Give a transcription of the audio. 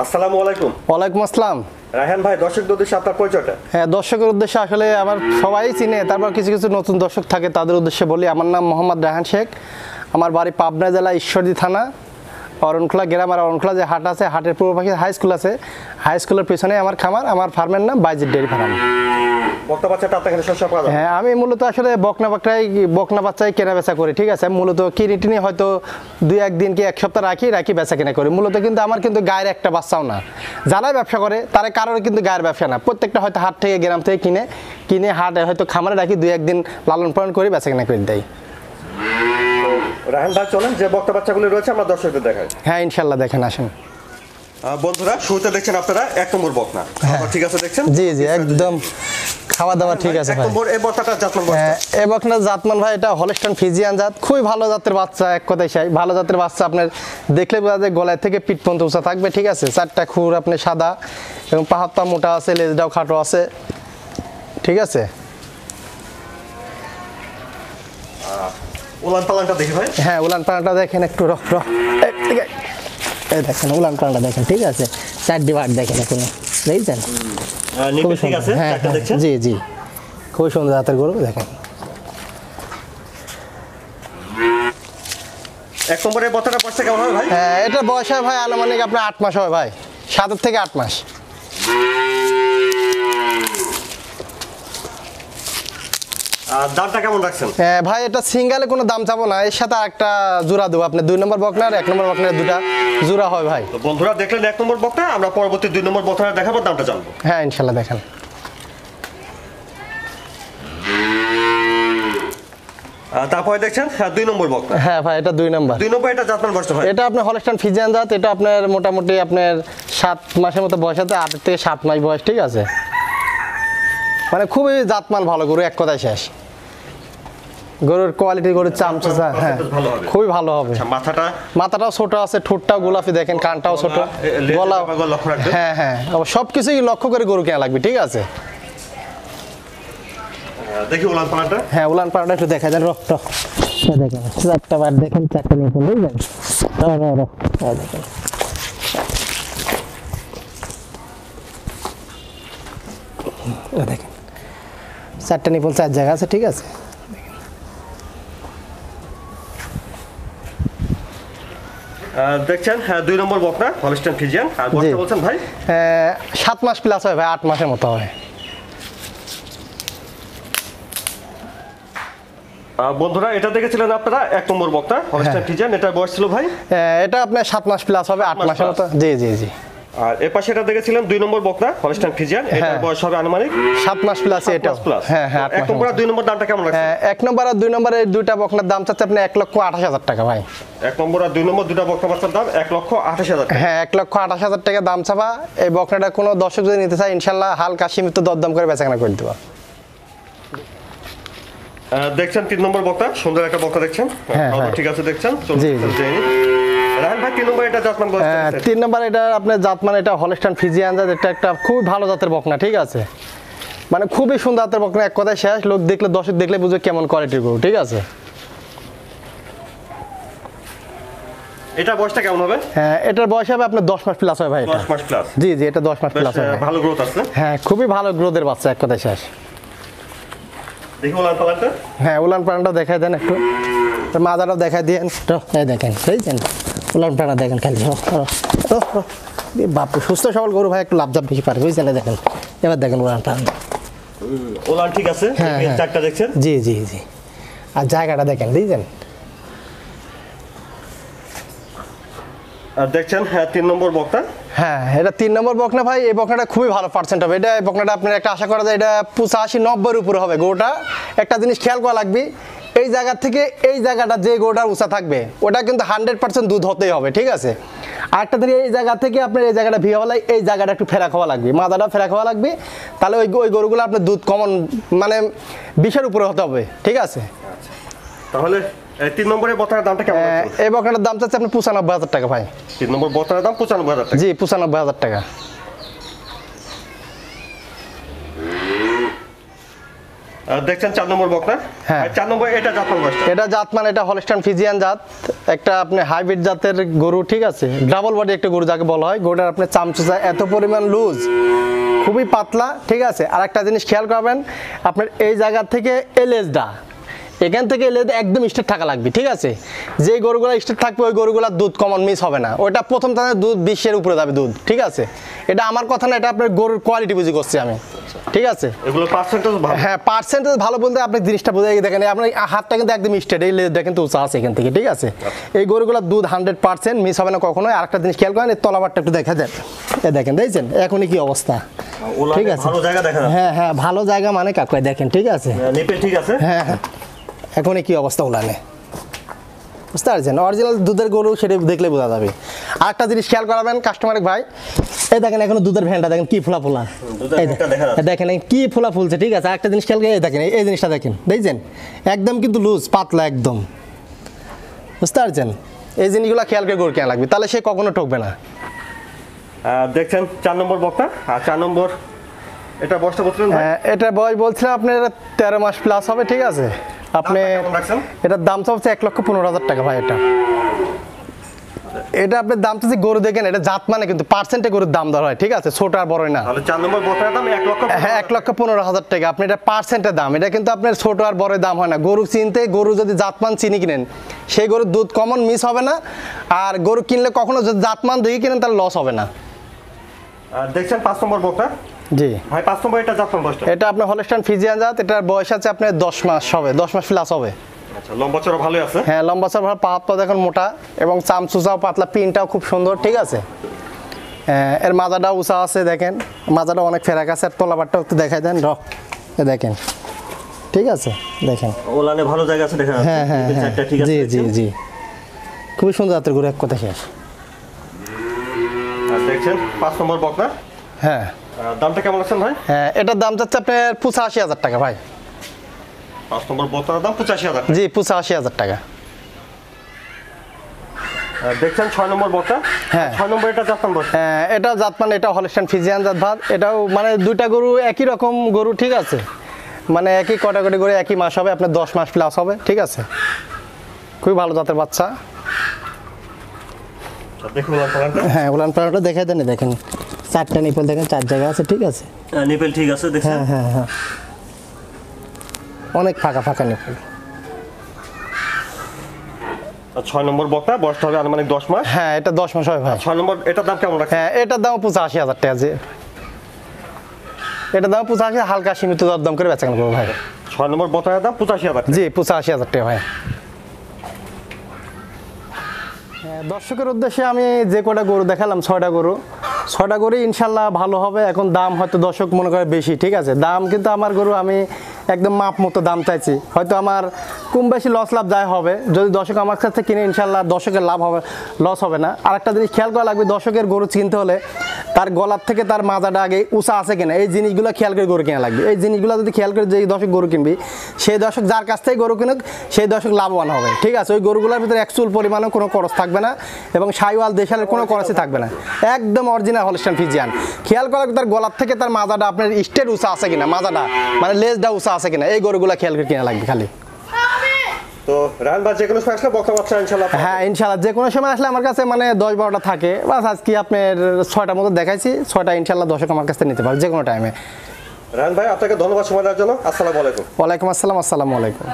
আসসালামু আলাইকুম। ওয়ালাইকুম আসসালাম। রায়হান ভাই, দর্শকদের উদ্দেশ্যে আপনার পরিচয়টা। হ্যাঁ, দর্শকের উদ্দেশ্যে আসলে আমার সবাই চিনে, তারপর কিছু কিছু নতুন দর্শক থাকে, তাদের উদ্দেশ্যে বলি। আমার নাম মোহাম্মদ রায়হান শেখ। আমার বাড়ি পাবনা জেলা ঈশ্বরদী থানা, অরণখোলা গ্রাম। আর অরণখোলা যে হাট আছে, হাটের পূর্ব পাশে হাই স্কুল আছে, হাই স্কুলের পেছনে আমার খামার। আমার ফার্মের নাম বাইজিদ ডেয়ারি ফার্ম। বকনা বাচ্চাটা আপনার এখানে সবসময় পাওয়া যায়? হ্যাঁ, আমি মূলত আসলে বকনা বাচ্চাই কেনা বেচা করি, ঠিক আছে। মূলত কিনে টিনি হয়তো 2-1 দিন কি 1 সপ্তাহ রাখি বেচা কেনা করি মূলত। কিন্তু আমার কিন্তু গায়ের একটা বাচ্চাও না। যারাই ব্যবসা করে তারা কারোর কিন্তু গায়ের ব্যবসা না, প্রত্যেকটা হয়তো হাট থেকে গ্রাম থেকে কিনে হাটে হয়তো খামারে রাখি, 2-1 দিন লালন পালন করে বেচা কেনা করে দেয়। রায়হান ভাই, চলেন যে বকনা বাচ্চাগুলো রয়েছে আমরা দর্শকদের দেখাই। হ্যাঁ, ইনশাল্লাহ দেখেন, আসেন। বন্ধুরা, শুরুতে দেখছেন আপনারা 1 নম্বর বকনা। ঠিক আছে, দেখছেন? জি জি, একদম খাওয়া দাওয়া ঠিক আছে ভাই। এই বকনাটা জাতমান বকনা। হ্যাঁ, এই বকনা জাতমান ভাই, এটা হলস্টাইন ফ্রিজিয়ান জাত, খুবই ভালো জাতের বাচ্চা। এক কথায় সেই ভালো জাতের বাচ্চা। আপনার দেখলে বোঝা যায় গলায় থেকে পিঠ পর্যন্ত উঁচা থাকবে, ঠিক আছে। 4টা খুর আপনি সাদা এবং পাহাড়টা মোটা আছে, লেজটাও খাটো আছে, ঠিক আছে। উলান পালানটা দেখি ভাই। হ্যাঁ, উলান পালানটা দেখেন একটু। এই দেখেন উলান পালানটা দেখেন, ঠিক আছে। 4 বার দেখেন এখন, দেখছেন? ঠিক আছে, একটা দেখছেন? জি জি, খুব সুন্দর জাতের গরু। দেখেন 1 নম্বরের বকনাটা বয়সটা কেমন হবে ভাই? হ্যাঁ, এটা বয়স হয় ভাই আনুমানিক আপনার 8 মাস হয় ভাই, 7 থেকে 8 মাস। দামটা কেমন রাখছেন? হ্যাঁ ভাই, এটা সিঙ্গেলে কোনো দাম চাবো না, এর সাথে একটা জোড়া দেবো। আপনি 2 নম্বর বকনার 1 নম্বর বকনার 2টা জোড়া হয় ভাই। তো বন্ধুরা, দেখলেন 1 নম্বর বকনা। আমরা পরবর্তী 2 নম্বর বকনা দেখাবো, দামটা জানবো। হ্যাঁ, ইনশাল্লাহ দেখেন। তারপরে দেখছেন 2 নম্বর বকনা। হ্যাঁ ভাই, এটা 2 নম্বর। 2 নম্বর এটা জাতমান বয়সটা ভাই? এটা আপনার হলস্টাইন ফ্রিজিয়ান জাত। এটা আপনার মোটামুটি আপনার 7 মাসের মতো বয়স আছে, 8 থেকে 7 মাস বয়স, ঠিক আছে। মানে খুবই জাতমান ভালো গরু, এক কথায় শেষ। গরুর কোয়ালিটি, গরুর চামচা, হ্যাঁ খুবই ভালো হবে। মাথাটাও ছোট আছে, ঠোঁটটাও গোলাপি দেখেন, কানটাও ছোট, গলা। হ্যাঁ হ্যাঁ, সবকিছুই লক্ষ্য করে গরু কেনা লাগবে, ঠিক আছে। দেখি উলান পালানটা। হ্যাঁ, উলান পালানটা একটু দেখা যান। দেখেন 4টা বার দেখেন, 4টা নিয়ে বুঝলেন। দেখেন দেখেন 4টা নিপুল 4 জায়গা আছে, ঠিক আছে। দেখছেন 2 নম্বর বকনা হলস্টাইন ফ্রিজিয়ান। আর বয়সটা বলছেন ভাই? 7 মাস প্লাস হয় ভাই, 8 মাসের মতো হয়। বন্ধুরা, এটা দেখেছিলেন আপনারা 1 নম্বর বকনা হলস্টাইন ফ্রিজিয়ান। এটার বয়স ছিল ভাই? এটা আপনার 7 মাস প্লাস হবে, 8 মাসের মতো। জি জি জি। আর এর পাশে এটা দেখেছিলেন 2 নম্বর বকনা হলস্টাইন ফ্রিজিয়ান। এটার বয়স হবে আনুমানিক 7 মাস প্লাস। এটা হ্যাঁ হ্যাঁ, 1 নম্বর আর 2 নম্বর দামটা কেমন লাগছে? 1 নম্বর আর 2 নম্বরের 2টা বকনার দাম চাচ্ছে আপনি 1,28,000 টাকা ভাই। 1 নম্বর আর 2 নম্বর 2টা বকনা বাচ্চার দাম 1,28,000 টাকা। হ্যাঁ, 1,28,000 টাকা দাম চাবা। এই বকনাটা কোনো দর্শক যদি নিতে চায়, ইনশাল্লাহ হালকা সীমিত দরদাম করে বেচাকেনা করে দেবো। দেখছেন 3 নম্বর বকনা, সুন্দর একটা বকনা দেখছেন। ঠিক আছে, দেখছেন। জি জি। রায়হান ভাই, 3 নম্বর এটা জাতমান বয়স? 3 নম্বর এটা আপনার জাতমান, এটা হলস্টাইন ফ্রিজিয়ান জাত। এটা একটা খুব ভালো জাতের বকনা, ঠিক আছে। মানে খুবই সুন্দর জাতের বকনা, এক কথায় শেষ। লোক দেখলে, দর্শক দেখলে বুঝবে কেমন কোয়ালিটির গরু, ঠিক আছে। এটা বয়সটা কেমন হবে? হ্যাঁ, এটার বয়স হবে আপনার 10 মাস প্লাস হয় ভাই। 10 মাস প্লাস? জি জি, এটা 10 মাস প্লাস হয়। ভালো গ্রোথ আছে। হ্যাঁ, খুবই ভালো গ্রোথের বাচ্চা, এক কথায় শেষ। দেখি উলান পালানটা। হ্যাঁ, উলান পালানটাও দেখাই দেন একটু, মাজাটাও দেখাই দিয়েন। এই দেখেন, বুঝছেন? উলান পালানটা দেখেন খালি। বাপ, সুস্থ সবল গরু ভাই, একটু লাভজাপ বেশি পারে, বুঝছেন? দেখেন, এবার দেখেন উলান পালান। উলান ঠিক আছে। হ্যাঁ, 4টা দেখছেন? জি জি জি। আর জায়গাটা দেখেন, বুঝছেন? আর দেখছেন 3 নম্বর বকনা। হ্যাঁ, এটা 3 নম্বর বকনা ভাই। এই বকনাটা খুবই ভালো পার্সেন্ট হবে। এটা এই বকনাটা আপনার একটা আশা করা যায় এটা 85-90 উপরে হবে গরুটা। একটা জিনিস খেয়াল করা লাগবে, এই জায়গা থেকে এই জায়গাটা যে গরুটার উঁচা থাকবে ওটা কিন্তু 100% দুধ হতেই হবে, ঠিক আছে। আরেকটা দিন এই জায়গা থেকে আপনার এই জায়গাটা ভিয়া হলে এই জায়গাটা একটু ফেরা খাওয়া লাগবে, মাদাটা ফেরা খাওয়া লাগবে। তাহলে ওই গরুগুলো আপনার দুধ কমন মানে 20-এর উপরে হতে হবে, ঠিক আছে। তাহলে 3 নম্বরের বকনার দামটা কেমন আছে? এই বকনার দাম চাচ্ছে আপনি 95,000 টাকা ভাই। 3 নম্বর বকনার দাম 95,000 টাকা? জি, 95,000 টাকা। দেখছেন 4 নম্বর বকনা। হ্যাঁ। আর 4 নম্বর এটা জাতমান বয়সটা। এটা জাতমান, এটা হলস্টাইন ফিজিয়ান জাত, একটা আপনি হাইব্রিড জাতের গরু, ঠিক আছে। ডাবল বডি একটা গরু যাকে বলা হয়। গরুটার আপনি চামচুচা এত পরিমাণ লুজ, খুবই পাতলা, ঠিক আছে। আর একটা জিনিস খেয়াল করবেন, আপনার এই জায়গা থেকে এলেজটা, এখান থেকে এলেজ একদম স্টেট থাকা লাগবে, ঠিক আছে। যে গরুগুলো স্টেট থাকবে ওই গরুগুলোর দুধ কমন মিস হবে না। ওটা প্রথম তাদের দুধ 20-এর উপরে যাবে দুধ, ঠিক আছে। এটা আমার কথা না, এটা আপনার গরুর কোয়ালিটি বুঝে করছি আমি, ঠিক আছে। এগুলো পার্সেন্টেজ ভালো। হ্যাঁ, পার্সেন্টেজ ভালো বলতে আপনি জিনিসটা বুঝে দেখেন, আপনার হাতটা কিন্তু একদম স্ট্রেট, এই লেজটা কিন্তু উঁচা আছে এখান থেকে, ঠিক আছে। এই গরুগুলোর দুধ 100% মিস হবে না কখনোই। আরেকটা জিনিস খেয়াল করেন, এই তলাবারটা একটু দেখা যায়, এ দেখেন, দেখছেন এখনই কি অবস্থা, ঠিক আছে। ভালো জায়গা দেখা যাচ্ছে। হ্যাঁ হ্যাঁ, ভালো জায়গা মানে কাকুই দেখেন, ঠিক আছে। নিপেল ঠিক আছে। হ্যাঁ হ্যাঁ, এখনই কি অবস্থা উলানে, বুঝতে পারছেন। অরিজিনাল দুধের গরু সেটা দেখলে বোঝা যাবে। আর একটা জিনিস খেয়াল করাবেন কাস্টমার ভাই, এই দেখেন এখনো দুধের ভ্যানটা দেখেন কি ফোলা ফোলা, দেখেন কি ফোলা ফুলছে, ঠিক আছে। একটা জিনিস খেয়াল করে দেখেন, এই জিনিসটা দেখেন, দেখছেন একদম কিন্তু লুজ পাতলা একদম, বুঝতে পারছেন। এই জিনিসগুলো খেয়াল করে গরু কেনা লাগবে, তাহলে সে কখনো ঠকবে না। দেখছেন 4 নম্বর বকনা। আর 4 নম্বর এটা বয়সটা বলছিলেন ভাই? এটা বয়স বলছিলাম আপনার 13 মাস প্লাস হবে, ঠিক আছে। আপনি এটার দাম হচ্ছে 1,15,000 টাকা ভাই। এটা আপনার দাম তো গরু দেখেন, এটা জাত মানে কিন্তু পার্সেন্টে গরুর দাম দর হয়, ঠিক আছে, ছোট আর বড়ই না। তাহলে 4 নম্বর বকনার দাম 1 লক্ষ। হ্যাঁ, 1,15,000 টাকা। আপনি এটা পার্সেন্টের দাম, এটা কিন্তু আপনার ছোট আর বড় দাম হয় না। গরু চিনতে, গরু যদি জাতমান চিনি কিনেন, সেই গরুর দুধ কমন মিস হবে না। আর গরু কিনলে কখনো যদি জাতমান দেখে কিনেন তাহলে লস হবে না। দেখছেন 5 নম্বর বকনা। জি ভাই 5 নম্বর এটা জাতমান বয়সটা? এটা আপনার হলস্টাইন ফিজিয়ান জাত, এটার বয়স আছে আপনার 10 মাস হবে, 10 মাস প্লাস হবে। আচ্ছা, লম্বা চড়া ভালোই আছে। হ্যাঁ, লম্বা চড়া ভালো, পা দেখুন মোটা এবং চামচুচাও পাতলা, পিনটাও খুব সুন্দর, ঠিক আছে। এর মাজাটাও উঁচা আছে, দেখেন মাজাটা অনেক ফেরাক আছে। আর তলাবারটাও একটু দেখাই দেন, দেখেন, ঠিক আছে, দেখেন ওলানে ভালো জায়গা আছে দেখেন। হ্যাঁ হ্যাঁ হ্যাঁ, ঠিক আছে। জি জি জি, খুবই সুন্দর জাতের গরু, এক কথা শেষ। আর দেখছেন 5 নম্বর বকনা। হ্যাঁ, দামটা কেমন আছেন ভাই? হ্যাঁ, এটার দাম যাচ্ছে আপনার 85,000 টাকা ভাই। 5 নম্বর বকনার দাম 85,000। জি, 85,000 টাকা। দেখছেন 6 নম্বর বকনা। হ্যাঁ, 6 নম্বর এটা জাতমান বয়স? হ্যাঁ, এটা জাত মানে এটা হলস্টাইন ফিজিয়ান জাত ভাত। এটাও মানে দুইটা গরু একই রকম গরু, ঠিক আছে। মানে একই ক্যাটাগরি গরু, একই মাস হবে, আপনার 10 মাস প্লাস হবে, ঠিক আছে। খুবই ভালো জাতের বাচ্চা। দেখুন উলান পালানটা। হ্যাঁ, উলান পালানটা দেখাই দেন, দেখেন 4টা নিপল দেখেন, 4 জায়গা আছে, ঠিক আছে। নিপেল ঠিক আছে দেখছেন। হ্যাঁ হ্যাঁ হ্যাঁ, অনেক ফাঁকা ফাঁকা নিপল। 6 নম্বর বকনা, বয়সটা হবে আনুমানিক 10 মাস। হ্যাঁ, এটা 10 মাস হবে ভাই। 6 নম্বর এটার দাম কেমন রাখছেন? হ্যাঁ, এটার দাম 85,000 টাকা। যে এটার দাম 85, হালকা সীমিত দরদাম করে বেচা কেনা করবো ভাই। 6 নম্বর বকনার দাম 85,000। জি, 85,000 টাকা ভাই। দর্শকের উদ্দেশ্যে আমি যে কটা গরু দেখালাম, 6টা গরু ইনশাল্লাহ ভালো হবে। এখন দাম হয়তো দর্শক মনে করে বেশি, ঠিক আছে। দাম কিন্তু আমার গরু আমি একদম মাপ মতো দাম চাইছি। হয়তো আমার কম বেশি লস লাভ যায় হবে, যদি দর্শক আমার কাছ থেকে কিনে ইনশাল্লাহ দর্শকের লাভ হবে, লস হবে না। আর একটা জিনিস খেয়াল করা লাগবে, দর্শকের গরু কিনতে হলে তার গলার থেকে তার মাজাটা আগে উঁচা আছে কিনা, এই জিনিসগুলো খেয়াল করে গরু কেনা লাগবে। এই জিনিসগুলো যদি খেয়াল করে যে দর্শক গরু কিনবি, সেই দর্শক যার কাছ থেকে গরু কিনুক সেই দর্শক লাভবান হবে, ঠিক আছে। ওই গরুগুলোর ভিতরে একচুল পরিমাণে কোনো খরচ থাকবে না এবং সাইওয়াল দেশালের কোনো খরচই থাকবে না, একদম অরিজিনাল হলস্টাইন ফিজিয়ান। খেয়াল করা তার গলার থেকে তার মাজাটা আপনার স্টেট উঁচা আছে কিনা, মাজাটা মানে লেজটা উঁচা আছে কিনা, এই গরুগুলো খেয়াল করে কেনা লাগবে খালি। তো রান বা যে কোনো সময় আসলে বকনা বাচ্চা ইনশাআল্লাহ। হ্যাঁ, ইনশাআল্লাহ যে কোনো সময় আসলে আমার কাছে মানে 10-12টা থাকে, বাস আজকে আপনার 6টার মতো দেখাইছি, 6টা ইনশাআল্লাহ দর্শক আমার কাছে নিতে পারে যে কোনো টাইমে। রান ভাই আপনাকে ধন্যবাদ সময় দেওয়ার জন্য। আসসালামু আলাইকুম। ওয়ালাইকুম আসসালাম, আসসালামু আলাইকুম।